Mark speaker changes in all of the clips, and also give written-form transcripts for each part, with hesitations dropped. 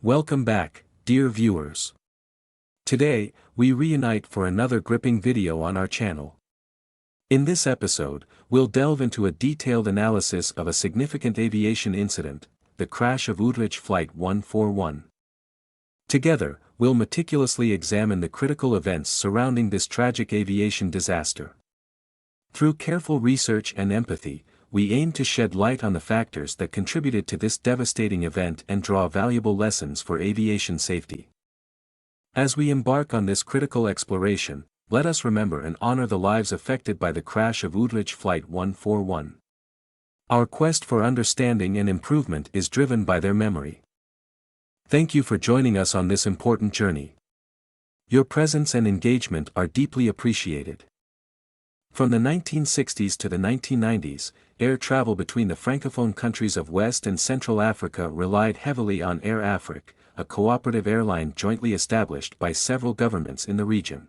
Speaker 1: Welcome back, dear viewers. Today, we reunite for another gripping video on our channel. In this episode, we'll delve into a detailed analysis of a significant aviation incident, the crash of UTAGE Flight 141. Together, we'll meticulously examine the critical events surrounding this tragic aviation disaster. Through careful research and empathy, we aim to shed light on the factors that contributed to this devastating event and draw valuable lessons for aviation safety. As we embark on this critical exploration, let us remember and honor the lives affected by the crash of UTAGE Flight 141. Our quest for understanding and improvement is driven by their memory. Thank you for joining us on this important journey. Your presence and engagement are deeply appreciated. From the 1960s to the 1990s, air travel between the Francophone countries of West and Central Africa relied heavily on Air Afrique, a cooperative airline jointly established by several governments in the region.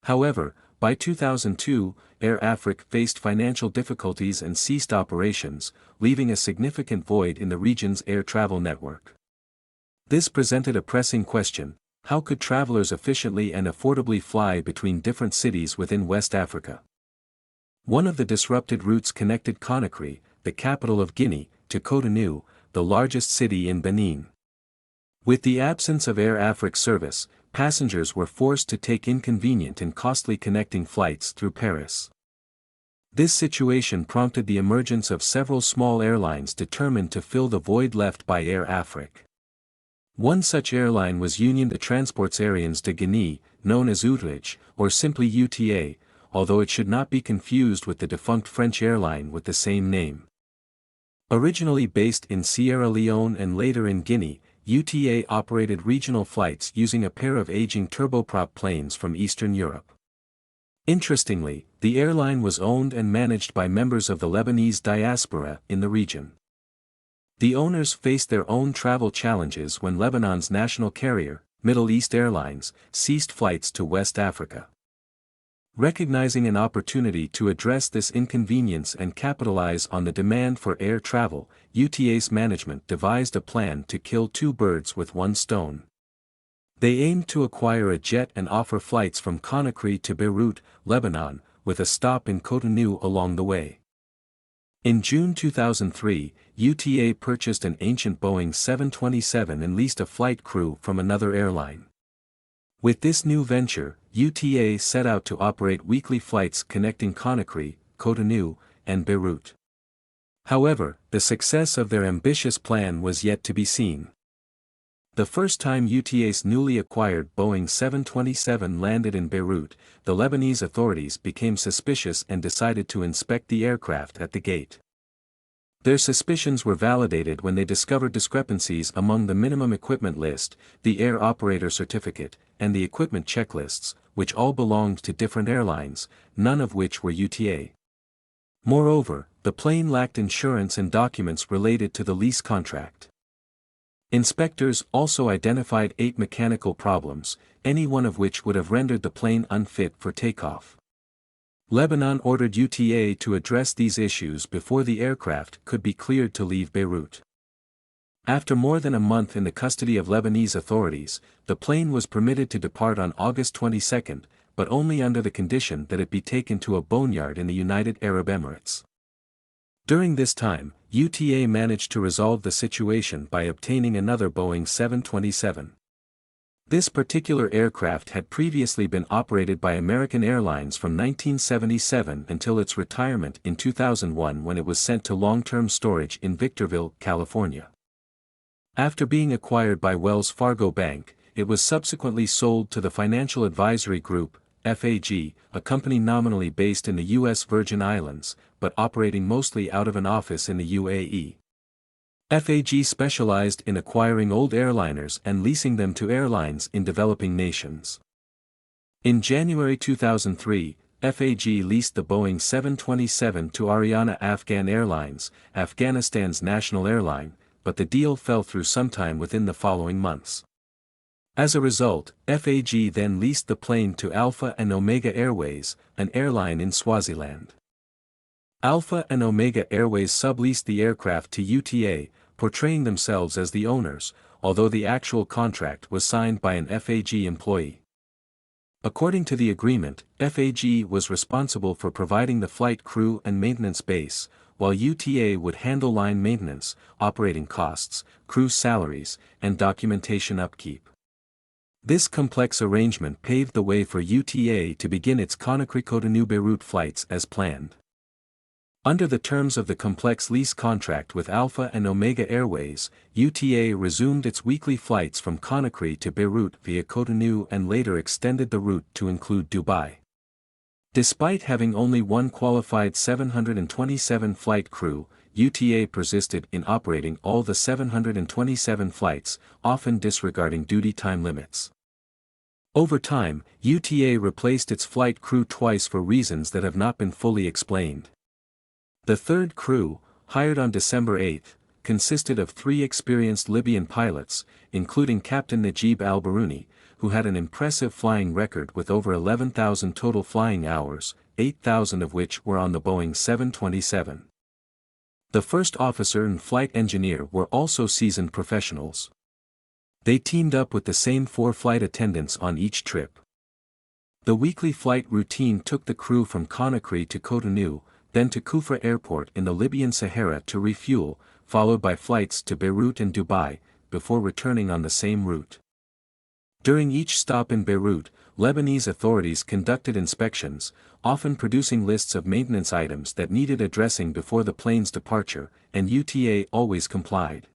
Speaker 1: However, by 2002, Air Afrique faced financial difficulties and ceased operations, leaving a significant void in the region's air travel network. This presented a pressing question: how could travelers efficiently and affordably fly between different cities within West Africa? One of the disrupted routes connected Conakry, the capital of Guinea, to Cotonou, the largest city in Benin. With the absence of Air Afrique service, passengers were forced to take inconvenient and costly connecting flights through Paris. This situation prompted the emergence of several small airlines determined to fill the void left by Air Afrique. One such airline was Union de Transports Aériens de Guinée, known as UTAGE, or simply UTA, although it should not be confused with the defunct French airline with the same name. Originally based in Sierra Leone and later in Guinea, UTA operated regional flights using a pair of aging turboprop planes from Eastern Europe. Interestingly, the airline was owned and managed by members of the Lebanese diaspora in the region. The owners faced their own travel challenges when Lebanon's national carrier, Middle East Airlines, ceased flights to West Africa. Recognizing an opportunity to address this inconvenience and capitalize on the demand for air travel, UTA's management devised a plan to kill two birds with one stone. They aimed to acquire a jet and offer flights from Conakry to Beirut, Lebanon, with a stop in Cotonou along the way. In June 2003, UTA purchased an ancient Boeing 727 and leased a flight crew from another airline. With this new venture, UTA set out to operate weekly flights connecting Conakry, Cotonou, and Beirut. However, the success of their ambitious plan was yet to be seen. The first time UTA's newly acquired Boeing 727 landed in Beirut, the Lebanese authorities became suspicious and decided to inspect the aircraft at the gate. Their suspicions were validated when they discovered discrepancies among the minimum equipment list, the air operator certificate, and the equipment checklists, which all belonged to different airlines, none of which were UTA. Moreover, the plane lacked insurance and documents related to the lease contract. Inspectors also identified 8 mechanical problems, any one of which would have rendered the plane unfit for takeoff. Lebanon ordered UTA to address these issues before the aircraft could be cleared to leave Beirut. After more than a month in the custody of Lebanese authorities, the plane was permitted to depart on August 22, but only under the condition that it be taken to a boneyard in the United Arab Emirates. During this time, UTA managed to resolve the situation by obtaining another Boeing 727. This particular aircraft had previously been operated by American Airlines from 1977 until its retirement in 2001 when it was sent to long-term storage in Victorville, California. After being acquired by Wells Fargo Bank, it was subsequently sold to the Financial Advisory Group, FAG, a company nominally based in the U.S. Virgin Islands, but operating mostly out of an office in the UAE. FAG specialized in acquiring old airliners and leasing them to airlines in developing nations. In January 2003, FAG leased the Boeing 727 to Ariana Afghan Airlines, Afghanistan's national airline, but the deal fell through sometime within the following months. As a result, FAG then leased the plane to Alpha and Omega Airways, an airline in Swaziland. Alpha and Omega Airways subleased the aircraft to UTA, portraying themselves as the owners, although the actual contract was signed by an FAG employee. According to the agreement, FAG was responsible for providing the flight crew and maintenance base, while UTA would handle line maintenance, operating costs, crew salaries, and documentation upkeep. This complex arrangement paved the way for UTA to begin its Conakry-Cotonou-Beirut flights as planned. Under the terms of the complex lease contract with Alpha and Omega Airways, UTA resumed its weekly flights from Conakry to Beirut via Cotonou and later extended the route to include Dubai. Despite having only one qualified 727 flight crew, UTA persisted in operating all the 727 flights, often disregarding duty time limits. Over time, UTA replaced its flight crew twice for reasons that have not been fully explained. The third crew, hired on December 8, consisted of 3 experienced Libyan pilots, including Captain Najib al-Barouni, who had an impressive flying record with over 11,000 total flying hours, 8,000 of which were on the Boeing 727. The first officer and flight engineer were also seasoned professionals. They teamed up with the same 4 flight attendants on each trip. The weekly flight routine took the crew from Conakry to Cotonou, then to Kufra Airport in the Libyan Sahara to refuel, followed by flights to Beirut and Dubai, before returning on the same route. During each stop in Beirut, Lebanese authorities conducted inspections, often producing lists of maintenance items that needed addressing before the plane's departure, and UTA always complied.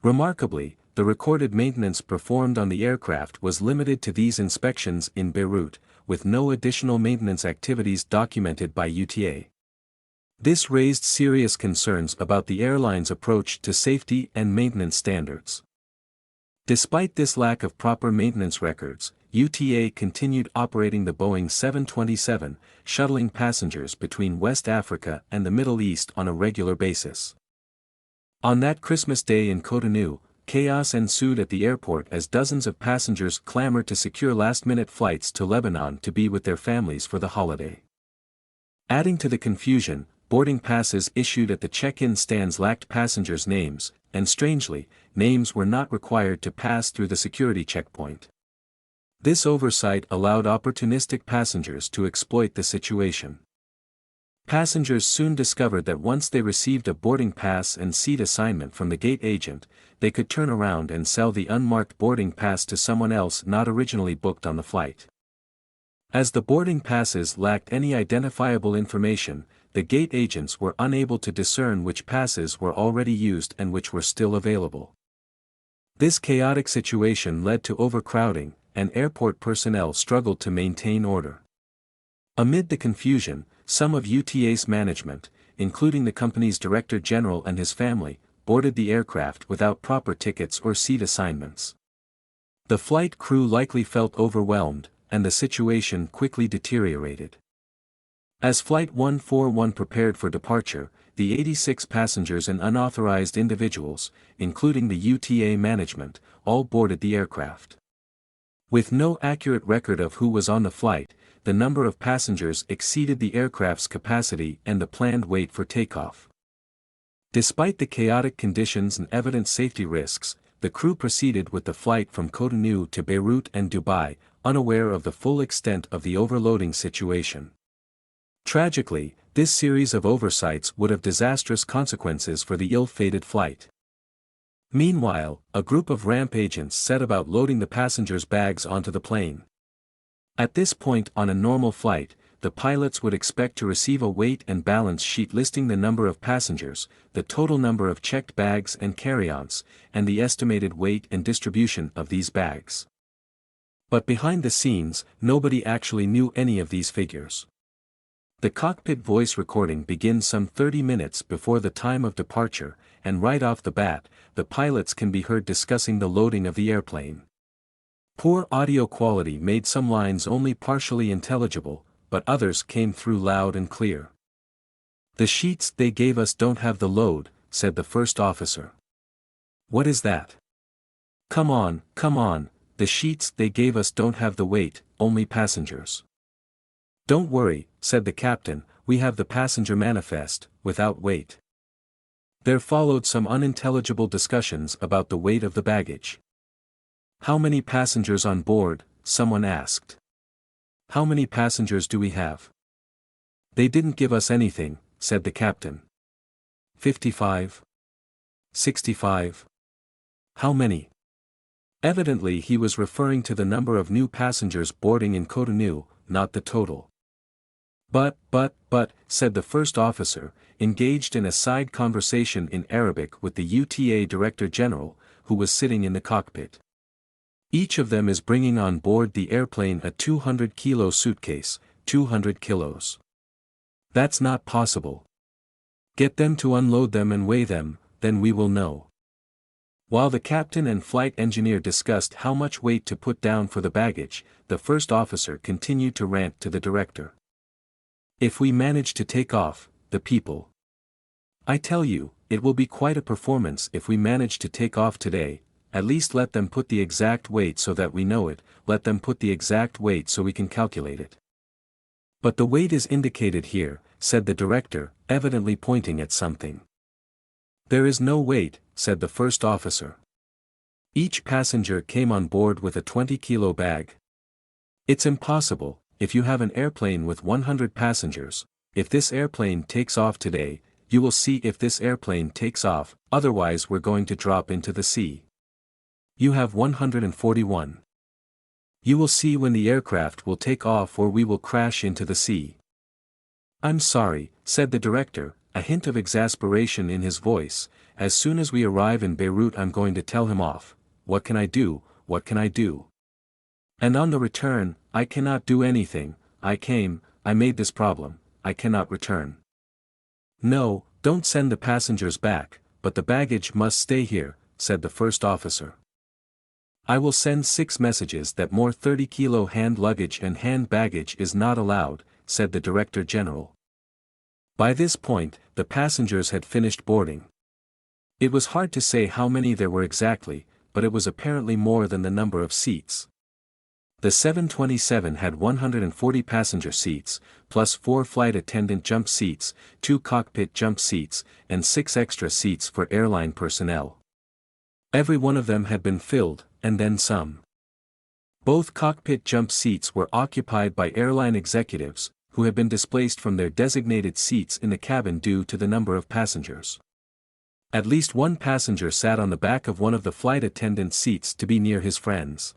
Speaker 1: Remarkably, the recorded maintenance performed on the aircraft was limited to these inspections in Beirut, with no additional maintenance activities documented by UTA. This raised serious concerns about the airline's approach to safety and maintenance standards. Despite this lack of proper maintenance records, UTA continued operating the Boeing 727, shuttling passengers between West Africa and the Middle East on a regular basis. On that Christmas Day in Cotonou, chaos ensued at the airport as dozens of passengers clamored to secure last-minute flights to Lebanon to be with their families for the holiday. Adding to the confusion, boarding passes issued at the check-in stands lacked passengers' names, and strangely, names were not required to pass through the security checkpoint. This oversight allowed opportunistic passengers to exploit the situation. Passengers soon discovered that once they received a boarding pass and seat assignment from the gate agent, they could turn around and sell the unmarked boarding pass to someone else not originally booked on the flight. As the boarding passes lacked any identifiable information, the gate agents were unable to discern which passes were already used and which were still available. This chaotic situation led to overcrowding, and airport personnel struggled to maintain order. Amid the confusion, some of UTA's management, including the company's director general and his family, boarded the aircraft without proper tickets or seat assignments. The flight crew likely felt overwhelmed, and the situation quickly deteriorated. As Flight 141 prepared for departure, the 86 passengers and unauthorized individuals, including the UTA management, all boarded the aircraft. With no accurate record of who was on the flight, the number of passengers exceeded the aircraft's capacity and the planned weight for takeoff. Despite the chaotic conditions and evident safety risks, the crew proceeded with the flight from Cotonou to Beirut and Dubai, unaware of the full extent of the overloading situation. Tragically, this series of oversights would have disastrous consequences for the ill-fated flight. Meanwhile, a group of ramp agents set about loading the passengers' bags onto the plane. At this point on a normal flight, the pilots would expect to receive a weight and balance sheet listing the number of passengers, the total number of checked bags and carry-ons, and the estimated weight and distribution of these bags. But behind the scenes, nobody actually knew any of these figures. The cockpit voice recording begins some 30 minutes before the time of departure, and right off the bat, the pilots can be heard discussing the loading of the airplane. Poor audio quality made some lines only partially intelligible, but others came through loud and clear. "The sheets they gave us don't have the load," said the first officer. "What is that?" Come on, the sheets they gave us don't have the weight, only passengers." "Don't worry," said the captain, "we have the passenger manifest, without weight." There followed some unintelligible discussions about the weight of the baggage. "How many passengers on board?" someone asked. "How many passengers do we have?" "They didn't give us anything," said the captain. 55? 65? How many?" Evidently he was referring to the number of new passengers boarding in Cotonou, not the total. But, said the first officer, engaged in a side conversation in Arabic with the UTA Director General, who was sitting in the cockpit. "Each of them is bringing on board the airplane a 200-kilo suitcase, 200 kilos. That's not possible. Get them to unload them and weigh them, then we will know." While the captain and flight engineer discussed how much weight to put down for the baggage, the first officer continued to rant to the director. "If we manage to take off, the people. I tell you, it will be quite a performance if we manage to take off today. At least let them put the exact weight so that we know it, let them put the exact weight so we can calculate it." "But the weight is indicated here," said the director, evidently pointing at something. "There is no weight," said the first officer. "Each passenger came on board with a 20-kilo bag. It's impossible, if you have an airplane with 100 passengers, if this airplane takes off today, you will see if this airplane takes off, otherwise we're going to drop into the sea. You have 141. You will see when the aircraft will take off or we will crash into the sea." "I'm sorry," said the director, a hint of exasperation in his voice, "as soon as we arrive in Beirut I'm going to tell him off. What can I do, what can I do? And on the return, I cannot do anything. I made this problem, I cannot return." "No, don't send the passengers back, but the baggage must stay here," said the first officer. "I will send 6 messages that more 30-kilo hand luggage and hand baggage is not allowed," said the Director General. By this point, the passengers had finished boarding. It was hard to say how many there were exactly, but it was apparently more than the number of seats. The 727 had 140 passenger seats, plus 4 flight attendant jump seats, 2 cockpit jump seats, and 6 extra seats for airline personnel. Every one of them had been filled, and then some. Both cockpit jump seats were occupied by airline executives, who had been displaced from their designated seats in the cabin due to the number of passengers. At least one passenger sat on the back of one of the flight attendant seats to be near his friends.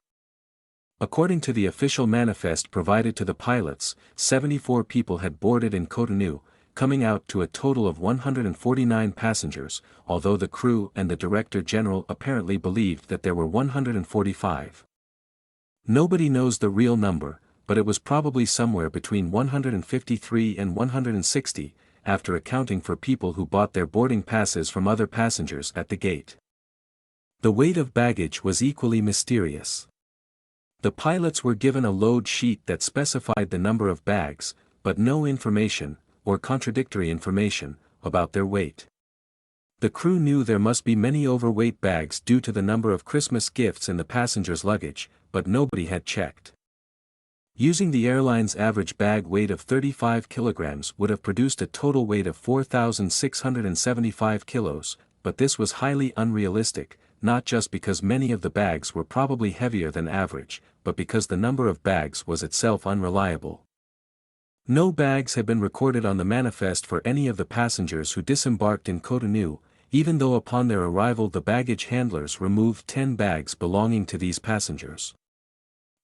Speaker 1: According to the official manifest provided to the pilots, 74 people had boarded in Cotonou, coming out to a total of 149 passengers, although the crew and the Director General apparently believed that there were 145. Nobody knows the real number, but it was probably somewhere between 153 and 160, after accounting for people who bought their boarding passes from other passengers at the gate. The weight of baggage was equally mysterious. The pilots were given a load sheet that specified the number of bags, but no information, or contradictory information, about their weight. The crew knew there must be many overweight bags due to the number of Christmas gifts in the passengers' luggage, but nobody had checked. Using the airline's average bag weight of 35 kilograms would have produced a total weight of 4,675 kilos, but this was highly unrealistic, not just because many of the bags were probably heavier than average, but because the number of bags was itself unreliable. No bags had been recorded on the manifest for any of the passengers who disembarked in Cotonou, even though upon their arrival the baggage handlers removed 10 bags belonging to these passengers.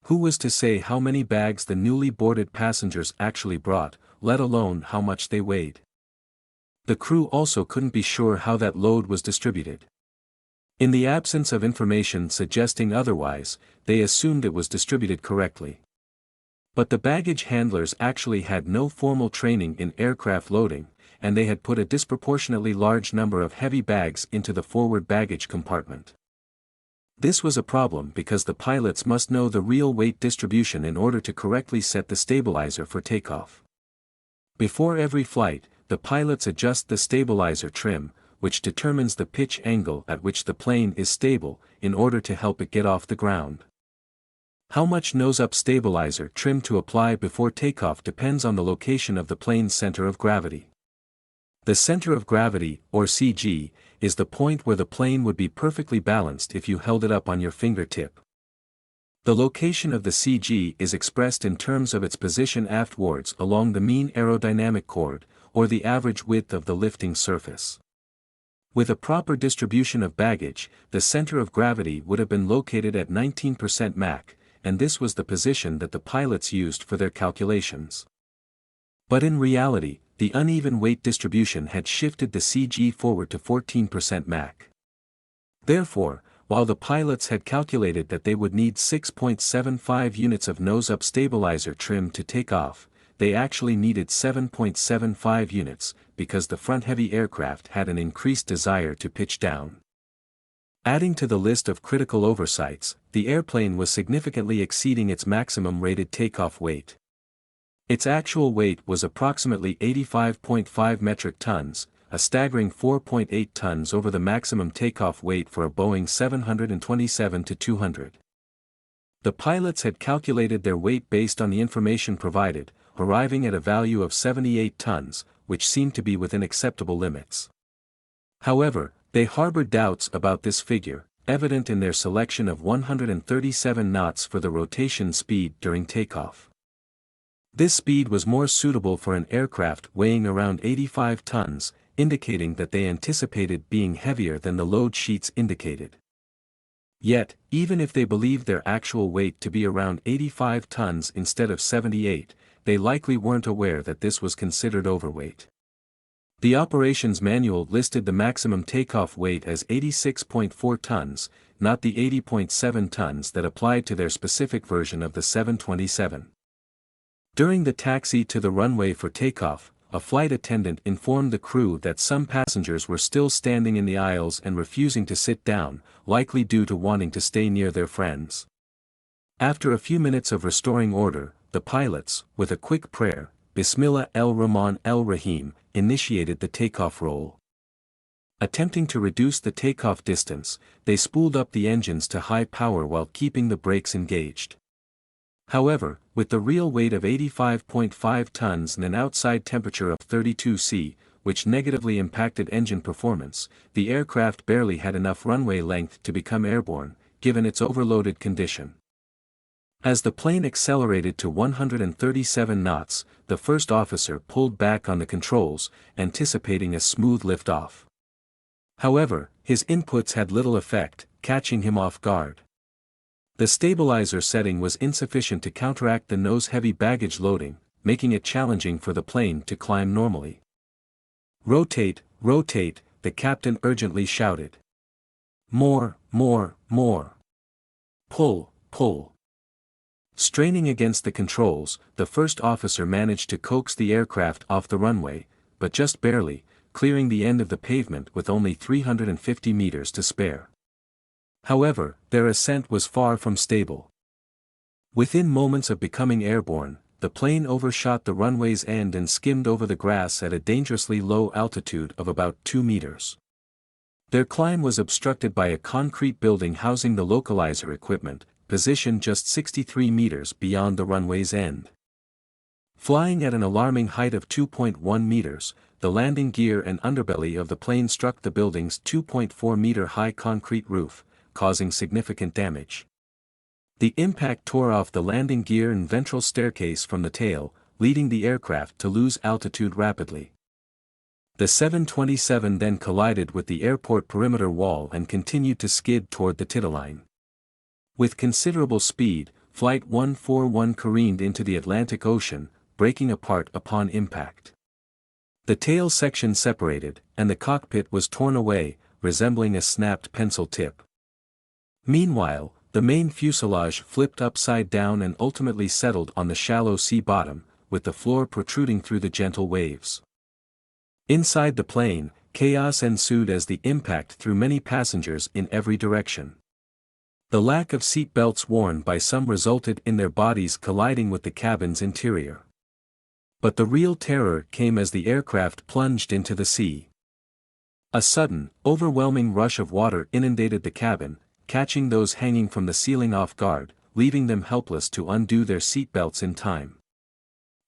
Speaker 1: Who was to say how many bags the newly boarded passengers actually brought, let alone how much they weighed? The crew also couldn't be sure how that load was distributed. In the absence of information suggesting otherwise, they assumed it was distributed correctly. But the baggage handlers actually had no formal training in aircraft loading, and they had put a disproportionately large number of heavy bags into the forward baggage compartment. This was a problem because the pilots must know the real weight distribution in order to correctly set the stabilizer for takeoff. Before every flight, the pilots adjust the stabilizer trim, which determines the pitch angle at which the plane is stable, in order to help it get off the ground. How much nose-up stabilizer trim to apply before takeoff depends on the location of the plane's center of gravity. The center of gravity, or CG, is the point where the plane would be perfectly balanced if you held it up on your fingertip. The location of the CG is expressed in terms of its position aftwards along the mean aerodynamic chord, or the average width of the lifting surface. With a proper distribution of baggage, the center of gravity would have been located at 19% Mach, and this was the position that the pilots used for their calculations. But in reality, the uneven weight distribution had shifted the CG forward to 14% Mach. Therefore, while the pilots had calculated that they would need 6.75 units of nose-up stabilizer trim to take off, they actually needed 7.75 units, because the front-heavy aircraft had an increased desire to pitch down. Adding to the list of critical oversights, the airplane was significantly exceeding its maximum rated takeoff weight. Its actual weight was approximately 85.5 metric tons, a staggering 4.8 tons over the maximum takeoff weight for a Boeing 727-200. The pilots had calculated their weight based on the information provided, arriving at a value of 78 tons, which seemed to be within acceptable limits. However, they harbored doubts about this figure, evident in their selection of 137 knots for the rotation speed during takeoff. This speed was more suitable for an aircraft weighing around 85 tons, indicating that they anticipated being heavier than the load sheets indicated. Yet, even if they believed their actual weight to be around 85 tons instead of 78, they likely weren't aware that this was considered overweight. The operations manual listed the maximum takeoff weight as 86.4 tons, not the 80.7 tons that applied to their specific version of the 727. During the taxi to the runway for takeoff, a flight attendant informed the crew that some passengers were still standing in the aisles and refusing to sit down, likely due to wanting to stay near their friends. After a few minutes of restoring order, the pilots, with a quick prayer, Bismillah el-Rahman el-Rahim, initiated the takeoff roll. Attempting to reduce the takeoff distance, they spooled up the engines to high power while keeping the brakes engaged. However, with the real weight of 85.5 tons and an outside temperature of 32 C, which negatively impacted engine performance, the aircraft barely had enough runway length to become airborne, given its overloaded condition. As the plane accelerated to 137 knots, the first officer pulled back on the controls, anticipating a smooth liftoff. However, his inputs had little effect, catching him off guard. The stabilizer setting was insufficient to counteract the nose-heavy baggage loading, making it challenging for the plane to climb normally. "Rotate, rotate," the captain urgently shouted. "More, more, more. Pull, pull." Straining against the controls, the first officer managed to coax the aircraft off the runway, but just barely, clearing the end of the pavement with only 350 meters to spare. However, their ascent was far from stable. Within moments of becoming airborne, the plane overshot the runway's end and skimmed over the grass at a dangerously low altitude of about 2 meters. Their climb was obstructed by a concrete building housing the localizer equipment, positioned just 63 meters beyond the runway's end. Flying at an alarming height of 2.1 meters, the landing gear and underbelly of the plane struck the building's 2.4-meter high concrete roof, causing significant damage. The impact tore off the landing gear and ventral staircase from the tail, leading the aircraft to lose altitude rapidly. The 727 then collided with the airport perimeter wall and continued to skid toward the Titterline. With considerable speed, Flight 141 careened into the Atlantic Ocean, breaking apart upon impact. The tail section separated, and the cockpit was torn away, resembling a snapped pencil tip. Meanwhile, the main fuselage flipped upside down and ultimately settled on the shallow sea bottom, with the floor protruding through the gentle waves. Inside the plane, chaos ensued as the impact threw many passengers in every direction. The lack of seat belts worn by some resulted in their bodies colliding with the cabin's interior. But the real terror came as the aircraft plunged into the sea. A sudden, overwhelming rush of water inundated the cabin, catching those hanging from the ceiling off guard, leaving them helpless to undo their seat belts in time.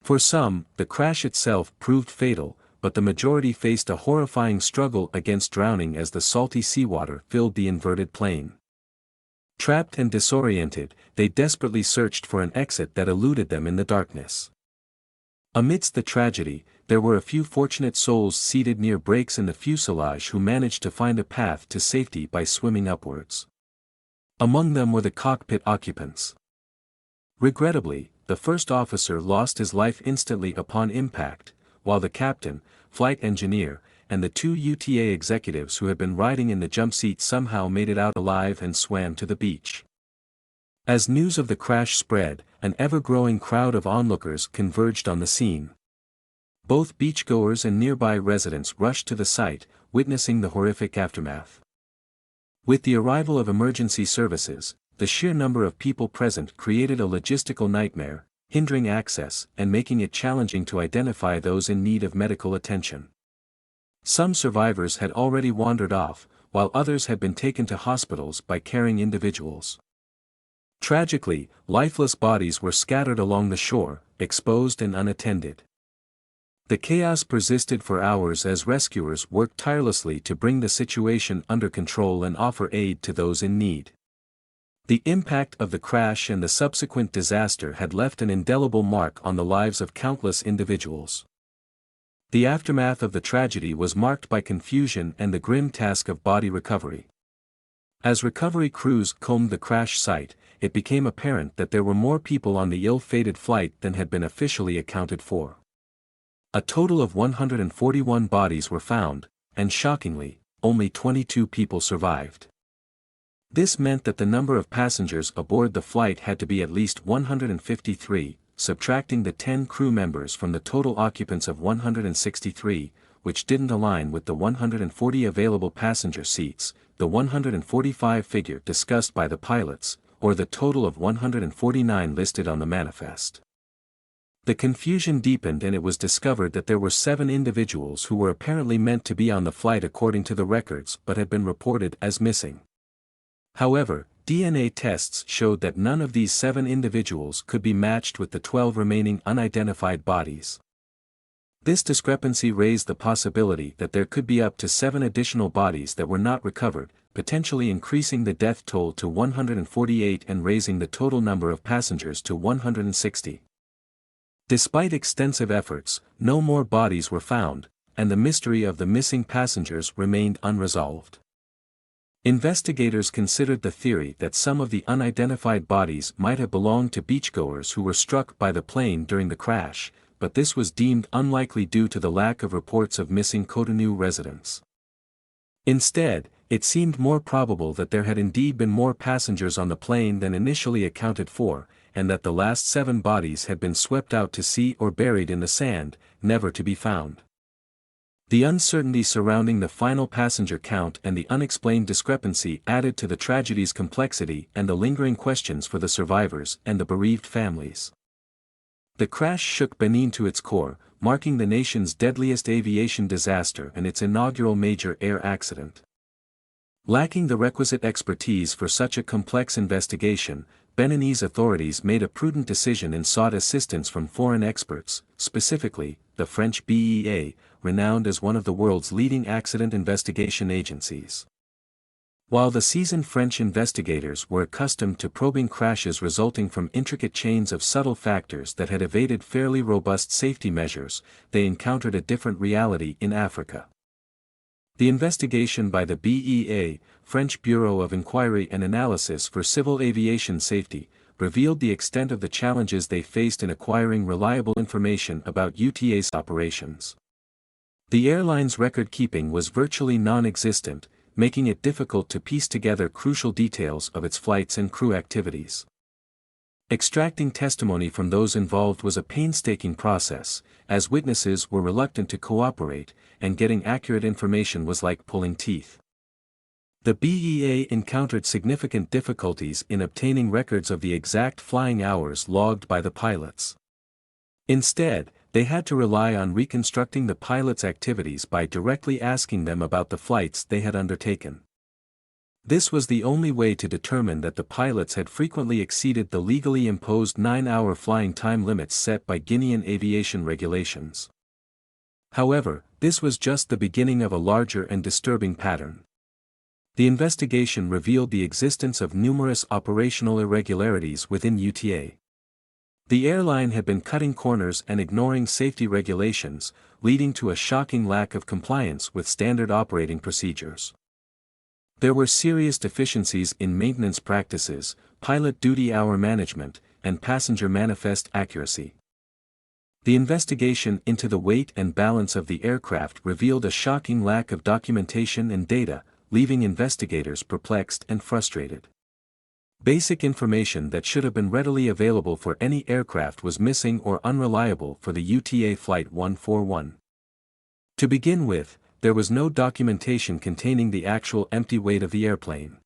Speaker 1: For some, the crash itself proved fatal, but the majority faced a horrifying struggle against drowning as the salty seawater filled the inverted plane. Trapped and disoriented, they desperately searched for an exit that eluded them in the darkness. Amidst the tragedy, there were a few fortunate souls seated near breaks in the fuselage who managed to find a path to safety by swimming upwards. Among them were the cockpit occupants. Regrettably, the first officer lost his life instantly upon impact, while the captain, flight engineer, and the two UTA executives who had been riding in the jump seat somehow made it out alive and swam to the beach. As news of the crash spread, an ever-growing crowd of onlookers converged on the scene. Both beachgoers and nearby residents rushed to the site, witnessing the horrific aftermath. With the arrival of emergency services, the sheer number of people present created a logistical nightmare, hindering access and making it challenging to identify those in need of medical attention. Some survivors had already wandered off, while others had been taken to hospitals by caring individuals. Tragically, lifeless bodies were scattered along the shore, exposed and unattended. The chaos persisted for hours as rescuers worked tirelessly to bring the situation under control and offer aid to those in need. The impact of the crash and the subsequent disaster had left an indelible mark on the lives of countless individuals. The aftermath of the tragedy was marked by confusion and the grim task of body recovery. As recovery crews combed the crash site, it became apparent that there were more people on the ill-fated flight than had been officially accounted for. A total of 141 bodies were found, and shockingly, only 22 people survived. This meant that the number of passengers aboard the flight had to be at least 153, subtracting the 10 crew members from the total occupants of 163, which didn't align with the 140 available passenger seats, the 145 figure discussed by the pilots, or the total of 149 listed on the manifest. The confusion deepened and it was discovered that there were 7 individuals who were apparently meant to be on the flight according to the records but had been reported as missing. However, DNA tests showed that none of these 7 individuals could be matched with the 12 remaining unidentified bodies. This discrepancy raised the possibility that there could be up to 7 additional bodies that were not recovered, potentially increasing the death toll to 148 and raising the total number of passengers to 160. Despite extensive efforts, no more bodies were found, and the mystery of the missing passengers remained unresolved. Investigators considered the theory that some of the unidentified bodies might have belonged to beachgoers who were struck by the plane during the crash, but this was deemed unlikely due to the lack of reports of missing Cotonou residents. Instead, it seemed more probable that there had indeed been more passengers on the plane than initially accounted for, and that the last 7 bodies had been swept out to sea or buried in the sand, never to be found. The uncertainty surrounding the final passenger count and the unexplained discrepancy added to the tragedy's complexity and the lingering questions for the survivors and the bereaved families. The crash shook Benin to its core, marking the nation's deadliest aviation disaster and its inaugural major air accident. Lacking the requisite expertise for such a complex investigation, Beninese authorities made a prudent decision and sought assistance from foreign experts, specifically, the French BEA, renowned as one of the world's leading accident investigation agencies. While the seasoned French investigators were accustomed to probing crashes resulting from intricate chains of subtle factors that had evaded fairly robust safety measures, they encountered a different reality in Africa. The investigation by the BEA, French Bureau of Inquiry and Analysis for Civil Aviation Safety, revealed the extent of the challenges they faced in acquiring reliable information about UTAGE operations. The airline's record-keeping was virtually non-existent, making it difficult to piece together crucial details of its flights and crew activities. Extracting testimony from those involved was a painstaking process, as witnesses were reluctant to cooperate, and getting accurate information was like pulling teeth. The BEA encountered significant difficulties in obtaining records of the exact flying hours logged by the pilots. Instead, they had to rely on reconstructing the pilots' activities by directly asking them about the flights they had undertaken. This was the only way to determine that the pilots had frequently exceeded the legally imposed 9-hour flying time limits set by Guinean aviation regulations. However, this was just the beginning of a larger and disturbing pattern. The investigation revealed the existence of numerous operational irregularities within UTA. The airline had been cutting corners and ignoring safety regulations, leading to a shocking lack of compliance with standard operating procedures. There were serious deficiencies in maintenance practices, pilot duty hour management, and passenger manifest accuracy. The investigation into the weight and balance of the aircraft revealed a shocking lack of documentation and data, leaving investigators perplexed and frustrated. Basic information that should have been readily available for any aircraft was missing or unreliable for the UTA Flight 141. To begin with, there was no documentation containing the actual empty weight of the airplane.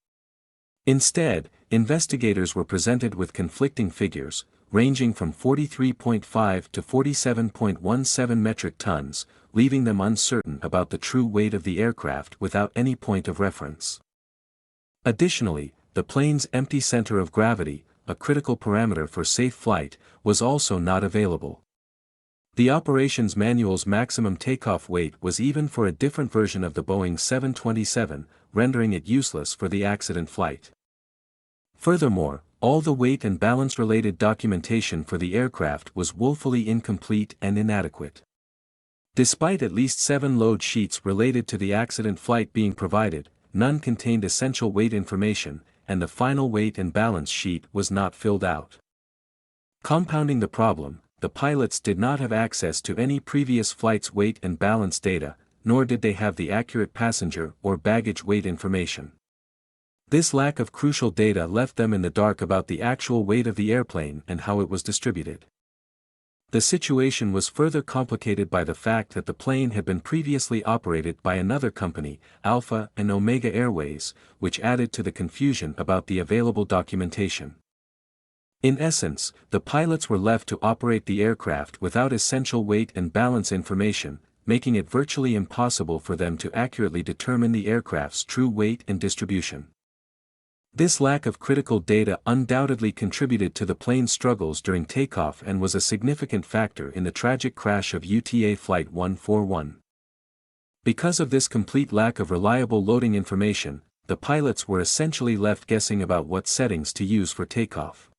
Speaker 1: Instead, investigators were presented with conflicting figures, ranging from 43.5 to 47.17 metric tons, leaving them uncertain about the true weight of the aircraft without any point of reference. Additionally, the plane's empty center of gravity, a critical parameter for safe flight, was also not available. The operations manual's maximum takeoff weight was even for a different version of the Boeing 727, rendering it useless for the accident flight. Furthermore, all the weight and balance-related documentation for the aircraft was woefully incomplete and inadequate. Despite at least 7 load sheets related to the accident flight being provided, none contained essential weight information, and the final weight and balance sheet was not filled out. Compounding the problem, the pilots did not have access to any previous flight's weight and balance data, nor did they have the accurate passenger or baggage weight information. This lack of crucial data left them in the dark about the actual weight of the airplane and how it was distributed. The situation was further complicated by the fact that the plane had been previously operated by another company, Alpha and Omega Airways, which added to the confusion about the available documentation. In essence, the pilots were left to operate the aircraft without essential weight and balance information, making it virtually impossible for them to accurately determine the aircraft's true weight and distribution. This lack of critical data undoubtedly contributed to the plane's struggles during takeoff and was a significant factor in the tragic crash of UTA Flight 141. Because of this complete lack of reliable loading information, the pilots were essentially left guessing about what settings to use for takeoff.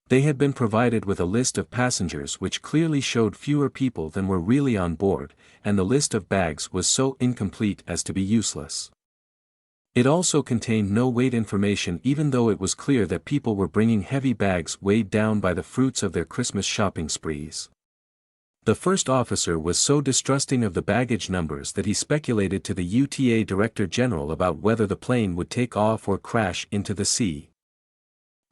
Speaker 1: They had been provided with a list of passengers which clearly showed fewer people than were really on board, and the list of bags was so incomplete as to be useless. It also contained no weight information even though it was clear that people were bringing heavy bags weighed down by the fruits of their Christmas shopping sprees. The first officer was so distrusting of the baggage numbers that he speculated to the UTA Director General about whether the plane would take off or crash into the sea.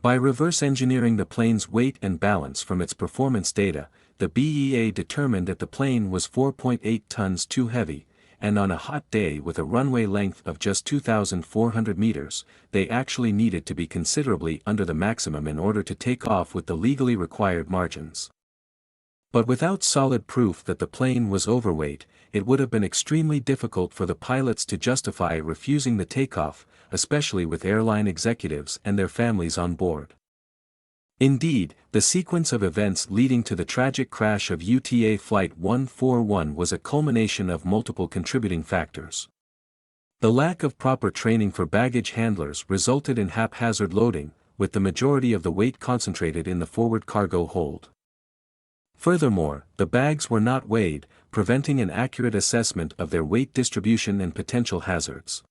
Speaker 1: By reverse engineering the plane's weight and balance from its performance data, the BEA determined that the plane was 4.8 tons too heavy, and on a hot day with a runway length of just 2,400 meters, they actually needed to be considerably under the maximum in order to take off with the legally required margins. But without solid proof that the plane was overweight, it would have been extremely difficult for the pilots to justify refusing the takeoff, especially with airline executives and their families on board. Indeed, the sequence of events leading to the tragic crash of UTA Flight 141 was a culmination of multiple contributing factors. The lack of proper training for baggage handlers resulted in haphazard loading, with the majority of the weight concentrated in the forward cargo hold. Furthermore, the bags were not weighed, preventing an accurate assessment of their weight distribution and potential hazards.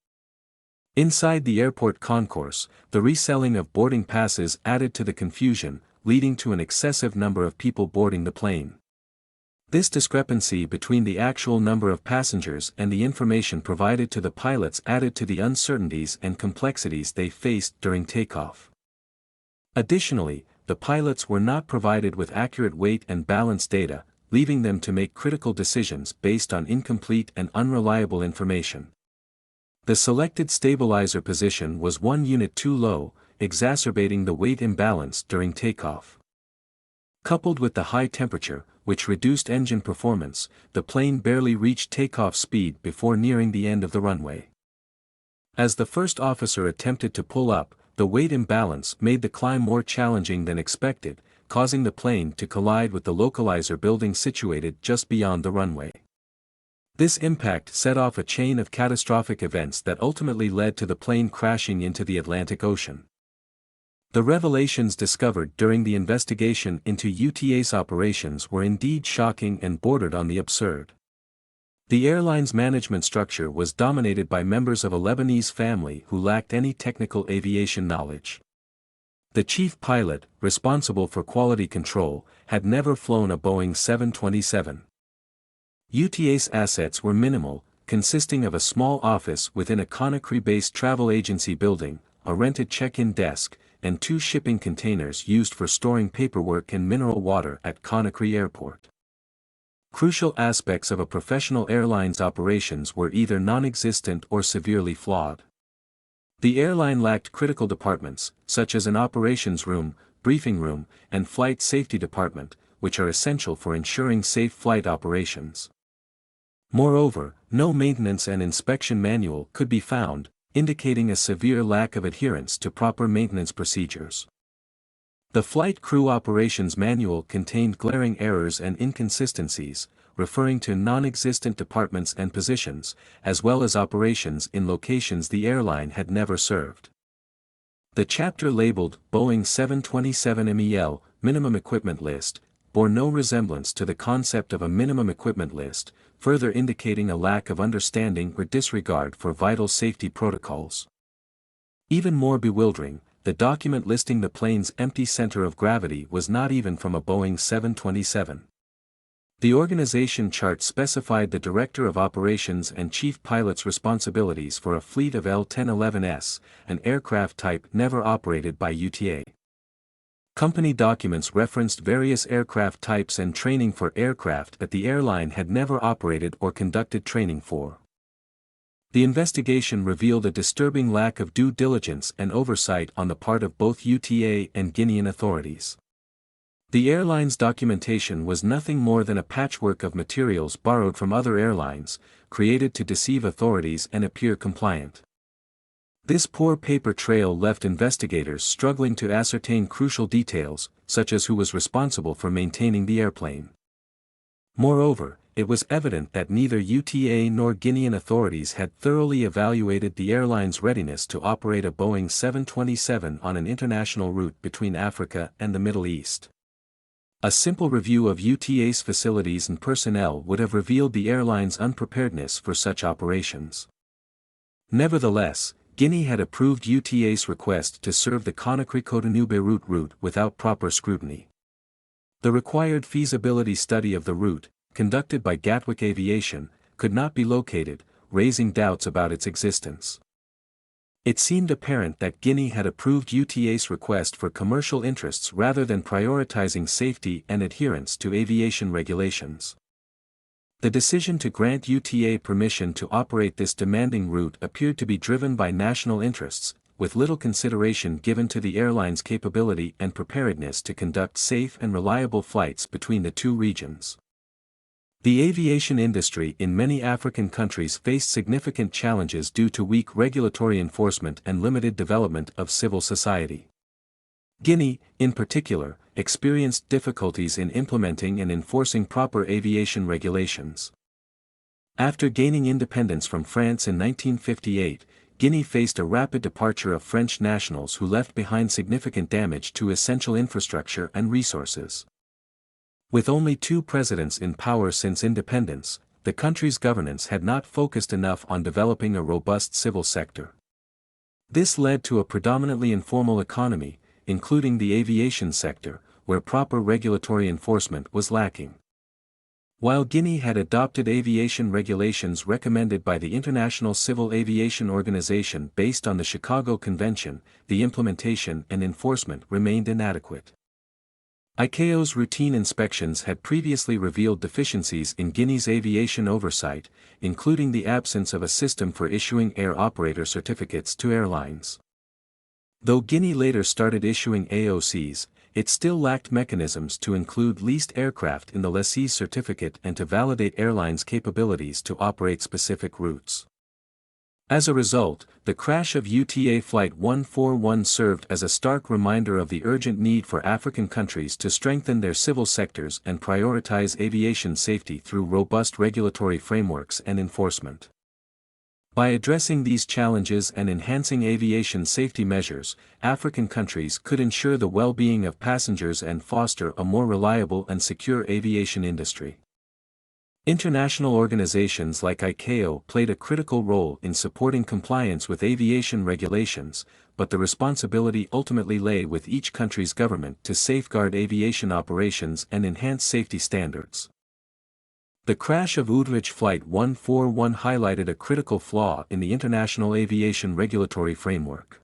Speaker 1: Inside the airport concourse, the reselling of boarding passes added to the confusion, leading to an excessive number of people boarding the plane. This discrepancy between the actual number of passengers and the information provided to the pilots added to the uncertainties and complexities they faced during takeoff. Additionally, the pilots were not provided with accurate weight and balance data, leaving them to make critical decisions based on incomplete and unreliable information. The selected stabilizer position was 1 unit too low, exacerbating the weight imbalance during takeoff. Coupled with the high temperature, which reduced engine performance, the plane barely reached takeoff speed before nearing the end of the runway. As the first officer attempted to pull up, the weight imbalance made the climb more challenging than expected, causing the plane to collide with the localizer building situated just beyond the runway. This impact set off a chain of catastrophic events that ultimately led to the plane crashing into the Atlantic Ocean. The revelations discovered during the investigation into UTAGE operations were indeed shocking and bordered on the absurd. The airline's management structure was dominated by members of a Lebanese family who lacked any technical aviation knowledge. The chief pilot, responsible for quality control, had never flown a Boeing 727. UTAGE's assets were minimal, consisting of a small office within a Conakry-based travel agency building, a rented check-in desk, and 2 shipping containers used for storing paperwork and mineral water at Conakry Airport. Crucial aspects of a professional airline's operations were either non-existent or severely flawed. The airline lacked critical departments, such as an operations room, briefing room, and flight safety department, which are essential for ensuring safe flight operations. Moreover, no maintenance and inspection manual could be found, indicating a severe lack of adherence to proper maintenance procedures. The Flight Crew Operations Manual contained glaring errors and inconsistencies, referring to non-existent departments and positions, as well as operations in locations the airline had never served. The chapter labeled Boeing 727 MEL, Minimum Equipment List, bore no resemblance to the concept of a minimum equipment list, further indicating a lack of understanding or disregard for vital safety protocols. Even more bewildering, the document listing the plane's empty center of gravity was not even from a Boeing 727. The organization chart specified the Director of Operations and Chief Pilot's responsibilities for a fleet of L-1011S, an aircraft type never operated by UTA. Company documents referenced various aircraft types and training for aircraft that the airline had never operated or conducted training for. The investigation revealed a disturbing lack of due diligence and oversight on the part of both UTA and Guinean authorities. The airline's documentation was nothing more than a patchwork of materials borrowed from other airlines, created to deceive authorities and appear compliant. This poor paper trail left investigators struggling to ascertain crucial details, such as who was responsible for maintaining the airplane. Moreover, it was evident that neither UTA nor Guinean authorities had thoroughly evaluated the airline's readiness to operate a Boeing 727 on an international route between Africa and the Middle East. A simple review of UTA's facilities and personnel would have revealed the airline's unpreparedness for such operations. Nevertheless, Guinea had approved UTA's request to serve the Conakry-Cotonou-Beirut route without proper scrutiny. The required feasibility study of the route, conducted by Gatwick Aviation, could not be located, raising doubts about its existence. It seemed apparent that Guinea had approved UTA's request for commercial interests rather than prioritizing safety and adherence to aviation regulations. The decision to grant UTA permission to operate this demanding route appeared to be driven by national interests, with little consideration given to the airline's capability and preparedness to conduct safe and reliable flights between the two regions. The aviation industry in many African countries faced significant challenges due to weak regulatory enforcement and limited development of civil society. Guinea, in particular, experienced difficulties in implementing and enforcing proper aviation regulations. After gaining independence from France in 1958, Guinea faced a rapid departure of French nationals who left behind significant damage to essential infrastructure and resources. With only 2 presidents in power since independence, the country's governance had not focused enough on developing a robust civil sector. This led to a predominantly informal economy, including the aviation sector, where proper regulatory enforcement was lacking. While Guinea had adopted aviation regulations recommended by the International Civil Aviation Organization based on the Chicago Convention, the implementation and enforcement remained inadequate. ICAO's routine inspections had previously revealed deficiencies in Guinea's aviation oversight, including the absence of a system for issuing air operator certificates to airlines. Though Guinea later started issuing AOCs, it still lacked mechanisms to include leased aircraft in the lessee's certificate and to validate airlines' capabilities to operate specific routes. As a result, the crash of UTA Flight 141 served as a stark reminder of the urgent need for African countries to strengthen their civil sectors and prioritize aviation safety through robust regulatory frameworks and enforcement. By addressing these challenges and enhancing aviation safety measures, African countries could ensure the well-being of passengers and foster a more reliable and secure aviation industry. International organizations like ICAO played a critical role in supporting compliance with aviation regulations, but the responsibility ultimately lay with each country's government to safeguard aviation operations and enhance safety standards. The crash of UTAGE Flight 141 highlighted a critical flaw in the international aviation regulatory framework.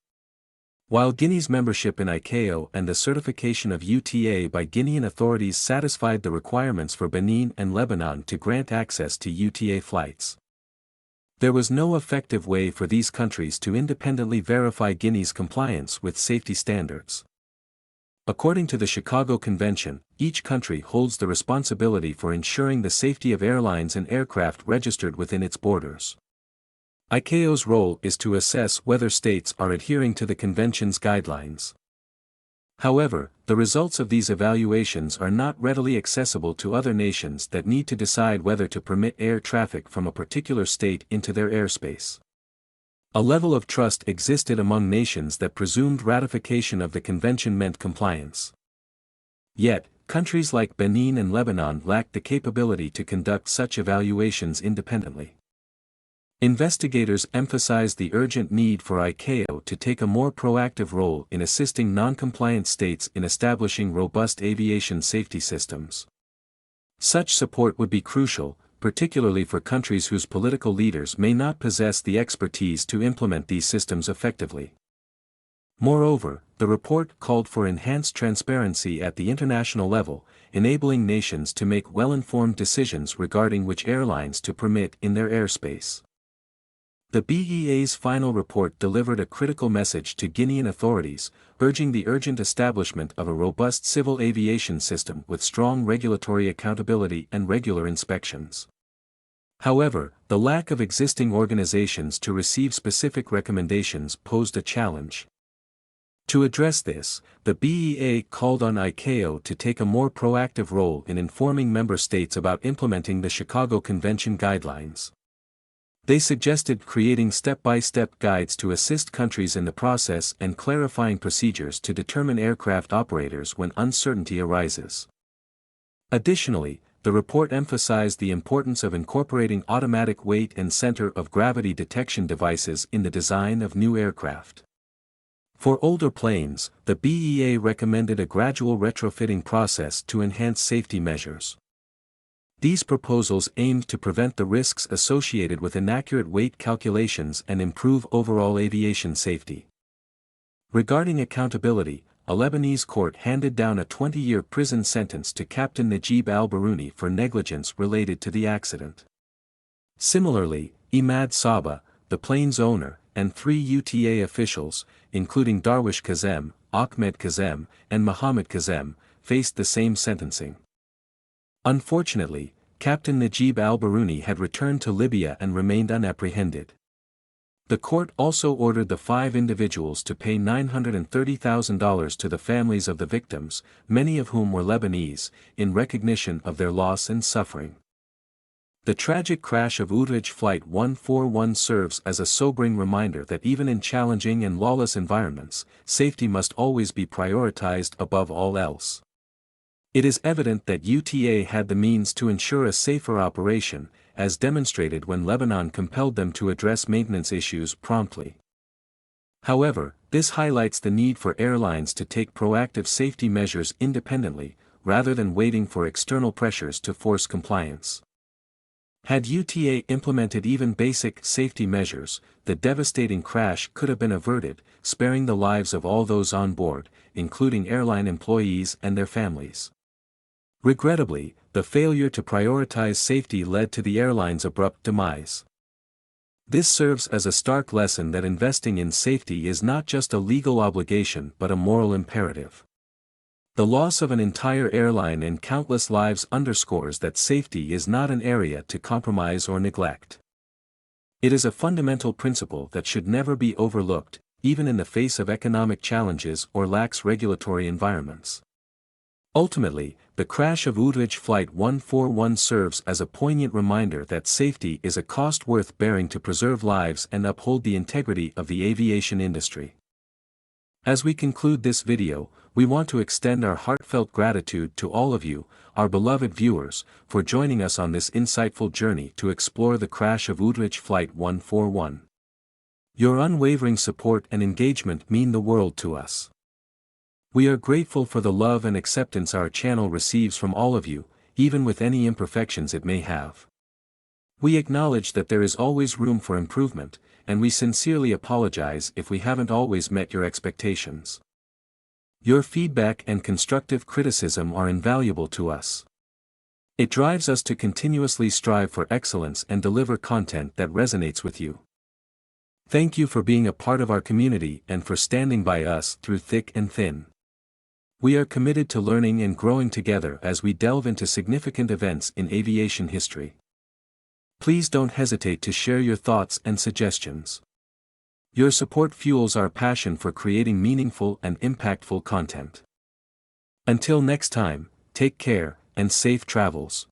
Speaker 1: While Guinea's membership in ICAO and the certification of UTA by Guinean authorities satisfied the requirements for Benin and Lebanon to grant access to UTA flights, there was no effective way for these countries to independently verify Guinea's compliance with safety standards. According to the Chicago Convention, each country holds the responsibility for ensuring the safety of airlines and aircraft registered within its borders. ICAO's role is to assess whether states are adhering to the Convention's guidelines. However, the results of these evaluations are not readily accessible to other nations that need to decide whether to permit air traffic from a particular state into their airspace. A level of trust existed among nations that presumed ratification of the Convention meant compliance. Yet, countries like Benin and Lebanon lacked the capability to conduct such evaluations independently. Investigators emphasized the urgent need for ICAO to take a more proactive role in assisting non-compliant states in establishing robust aviation safety systems. Such support would be crucial, particularly for countries whose political leaders may not possess the expertise to implement these systems effectively. Moreover, the report called for enhanced transparency at the international level, enabling nations to make well-informed decisions regarding which airlines to permit in their airspace. The BEA's final report delivered a critical message to Guinean authorities, urging the urgent establishment of a robust civil aviation system with strong regulatory accountability and regular inspections. However, the lack of existing organizations to receive specific recommendations posed a challenge. To address this, the BEA called on ICAO to take a more proactive role in informing member states about implementing the Chicago Convention guidelines. They suggested creating step-by-step guides to assist countries in the process and clarifying procedures to determine aircraft operators when uncertainty arises. Additionally, the report emphasized the importance of incorporating automatic weight and center of gravity detection devices in the design of new aircraft. For older planes, the BEA recommended a gradual retrofitting process to enhance safety measures. These proposals aimed to prevent the risks associated with inaccurate weight calculations and improve overall aviation safety. Regarding accountability, a Lebanese court handed down a 20-year prison sentence to Captain Najib al-Barouni for negligence related to the accident. Similarly, Imad Saba, the plane's owner, and 3 UTA officials, including Darwish Kazem, Ahmed Kazem, and Mohammed Kazem, faced the same sentencing. Unfortunately, Captain Najib al-Barouni had returned to Libya and remained unapprehended. The court also ordered the 5 individuals to pay $930,000 to the families of the victims, many of whom were Lebanese, in recognition of their loss and suffering. The tragic crash of UTAGE Flight 141 serves as a sobering reminder that even in challenging and lawless environments, safety must always be prioritized above all else. It is evident that UTA had the means to ensure a safer operation, as demonstrated when Lebanon compelled them to address maintenance issues promptly. However, this highlights the need for airlines to take proactive safety measures independently, rather than waiting for external pressures to force compliance. Had UTA implemented even basic safety measures, the devastating crash could have been averted, sparing the lives of all those on board, including airline employees and their families. Regrettably, the failure to prioritize safety led to the airline's abrupt demise. This serves as a stark lesson that investing in safety is not just a legal obligation but a moral imperative. The loss of an entire airline and countless lives underscores that safety is not an area to compromise or neglect. It is a fundamental principle that should never be overlooked, even in the face of economic challenges or lax regulatory environments. Ultimately, the crash of UTAGE Flight 141 serves as a poignant reminder that safety is a cost worth bearing to preserve lives and uphold the integrity of the aviation industry. As we conclude this video, we want to extend our heartfelt gratitude to all of you, our beloved viewers, for joining us on this insightful journey to explore the crash of UTAGE Flight 141. Your unwavering support and engagement mean the world to us. We are grateful for the love and acceptance our channel receives from all of you, even with any imperfections it may have. We acknowledge that there is always room for improvement, and we sincerely apologize if we haven't always met your expectations. Your feedback and constructive criticism are invaluable to us. It drives us to continuously strive for excellence and deliver content that resonates with you. Thank you for being a part of our community and for standing by us through thick and thin. We are committed to learning and growing together as we delve into significant events in aviation history. Please don't hesitate to share your thoughts and suggestions. Your support fuels our passion for creating meaningful and impactful content. Until next time, take care, and safe travels.